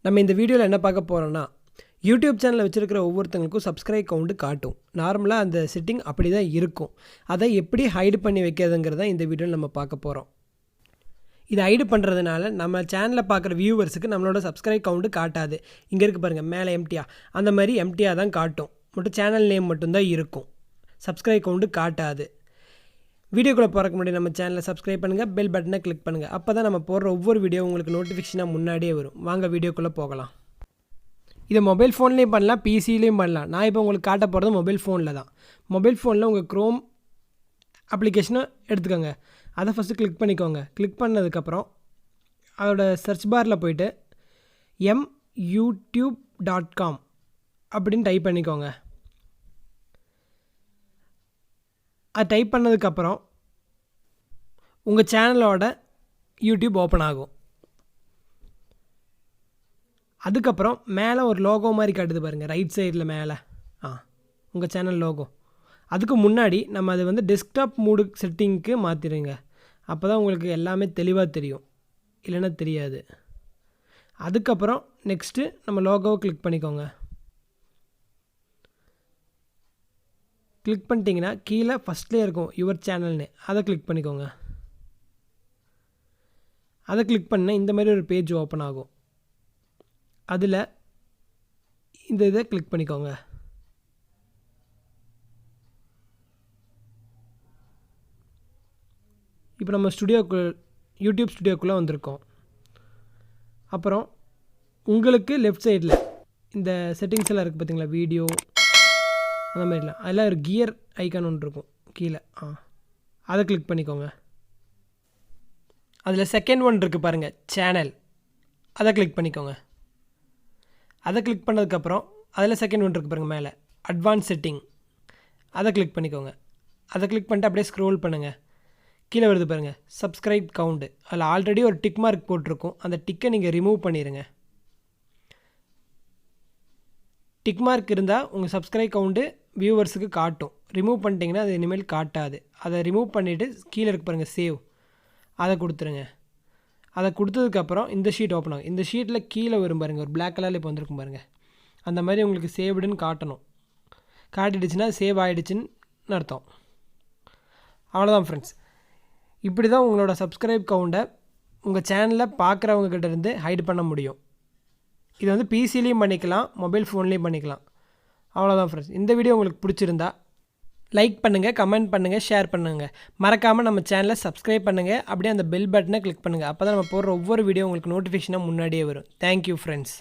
நம்ம இந்த வீடியோவில் என்ன பார்க்க போகிறோன்னா, யூடியூப் சேனலில் வச்சுருக்கிற ஒவ்வொருத்தங்களுக்கும் சப்ஸ்கிரைப் கவுண்ட் காட்டும். நார்மலாக அந்த செட்டிங் அப்படி தான் இருக்கும். அதை எப்படி ஹைடு பண்ணி வைக்கிறதுங்கிறத இந்த வீடியோவில் நம்ம பார்க்க போகிறோம். இதை ஹைடு பண்ணுறதுனால நம்ம சேனலில் பார்க்குற வியூவர்ஸுக்கு நம்மளோட சப்ஸ்கிரைப் கவுண்ட் காட்டாது. இங்கே இருக்குது பாருங்கள், மேலே எம்டியா, அந்த மாதிரி எம்டியாக தான் காட்டும். மட்டும் சேனல் நேம் மட்டும்தான் இருக்கும், சப்ஸ்கிரைப் கவுண்ட் காட்டாது. வீடியோக்குள்ளே போகிறக்கு முன்னாடி நம்ம சேனலை சப்ஸ்கிரைப் பண்ணுங்கள், பெல் பட்டனை கிளிக் பண்ணுங்கள். அப்போ தான் நம்ம போடுற ஒவ்வொரு வீடியோ உங்களுக்கு நோட்டிஃபிகேஷனாக முன்னாடியே வரும். வாங்க வீடியோக்குள்ளே போகலாம். இதை மொபைல் ஃபோன்லேயும் பண்ணலாம், பிசிலையும் பண்ணலாம். நான் இப்போ உங்களுக்கு காட்ட போகிறது மொபைல் ஃபோனில் தான். மொபைல் ஃபோனில் உங்கள் க்ரோம் அப்ளிகேஷனை எடுத்துக்கோங்க. அதை ஃபஸ்ட்டு கிளிக் பண்ணிக்கோங்க. கிளிக் பண்ணதுக்கப்புறம் அதோட சர்ச் பாரில் போய்ட்டு youtube.com அப்படின்னு டைப் பண்ணிக்கோங்க. அது டைப் பண்ணதுக்கப்புறம் உங்கள் சேனலோட யூடியூப் ஓப்பன் ஆகும். அதுக்கப்புறம் மேலே ஒரு லோகோ மாதிரி காட்டுது பாருங்கள், ரைட் சைடில் மேலே உங்கள் சேனல் லோகோ. அதுக்கு முன்னாடி நம்ம அது டெஸ்க்டாப் மூடு செட்டிங்க்கு மாற்றிடுங்க. அப்போ தான் உங்களுக்கு எல்லாமே தெளிவாக தெரியும், இல்லைன்னா தெரியாது. அதுக்கப்புறம் நெக்ஸ்ட்டு நம்ம லோகோவை கிளிக் பண்ணிக்கோங்க. கிளிக் பண்ணிட்டீங்கன்னா கீழே ஃபஸ்ட்லேயே இருக்கும் யுவர் சேனல்னு, அதை கிளிக் பண்ணிக்கோங்க. அதை கிளிக் பண்ணால் இந்த மாதிரி ஒரு பேஜ் ஓப்பன் ஆகும். அதில் இந்த இதை கிளிக் பண்ணிக்கோங்க. இப்போ நம்ம யூடியூப் ஸ்டுடியோக்குள்ளே வந்திருக்கோம். அப்புறம் உங்களுக்கு லெஃப்ட் சைடில் இந்த செட்டிங்ஸ் எல்லாம் இருக்குது பார்த்தீங்களா, வீடியோ அந்த மாதிரிலாம், அதெல்லாம் ஒரு கியர் ஐக்கான் ஒன்று இருக்கும் கீழே, அதை கிளிக் பண்ணிக்கோங்க. அதில் செகண்ட் ஒன் இருக்குது பாருங்கள், சேனல், அதை கிளிக் பண்ணிக்கோங்க. அதை கிளிக் பண்ணதுக்கப்புறம் அதில் செகண்ட் ஒன் இருக்குது பாருங்கள் மேலே, அட்வான்ஸ் செட்டிங், அதை கிளிக் பண்ணிக்கோங்க. அதை கிளிக் பண்ணிட்டு அப்படியே ஸ்க்ரோல் பண்ணுங்கள். கீழே வருது பாருங்கள், சப்ஸ்கிரைப் கவுண்டு. அதில் ஆல்ரெடி ஒரு டிக் மார்க் போட்டிருக்கும், அந்த டிக்கை நீங்கள் ரிமூவ் பண்ணிடுங்க. டிக் மார்க் இருந்தால் உங்கள் சப்ஸ்கிரைப் கவுண்டு வியூவர்ஸுக்கு காட்டும். ரிமூவ் பண்ணிட்டீங்கன்னா அது இனிமேல் காட்டாது. அதை ரிமூவ் பண்ணிவிட்டு கீழே இருக்கு பாருங்கள் சேவ், அதை கொடுத்துருங்க. அதை கொடுத்ததுக்கப்புறம் இந்த ஷீட் ஓப்பன் ஆகும். இந்த ஷீட்டில் கீழே வரும் பாருங்கள், ஒரு பிளாக் கலரில் இப்போ வந்திருக்கும் பாருங்கள், அந்த மாதிரி உங்களுக்கு சேவ்டுன்னு காட்டணும். காட்டிடுச்சுன்னா சேவ் ஆகிடுச்சின்னு அர்த்தம். அவ்வளோதான் ஃப்ரெண்ட்ஸ். இப்படி தான் உங்களோட சப்ஸ்கிரைப் கவுண்டை உங்கள் சேனலில் பார்க்குறவங்ககிட்ட இருந்து ஹைட் பண்ண முடியும். இது பிசிலையும் பண்ணிக்கலாம், மொபைல் ஃபோன்லேயும் பண்ணிக்கலாம். அவ்வளோதான் ஃப்ரெண்ட்ஸ். இந்த வீடியோ உங்களுக்கு பிடிச்சிருந்தா லைக் பண்ணுங்கள், கமெண்ட் பண்ணுங்கள், ஷேர் பண்ணுங்கள். மறக்காமல் நம்ம சேனலை சப்ஸ்கிரைப் பண்ணுங்கள். அப்படியே அந்த பெல் பட்டனை கிளிக் பண்ணுங்கள். அப்போ தான் நம்ம போடுற ஒவ்வொரு வீடியோ உங்களுக்கு நோட்டிஃபிகேஷனாக முன்னாடியே வரும். Thank you friends.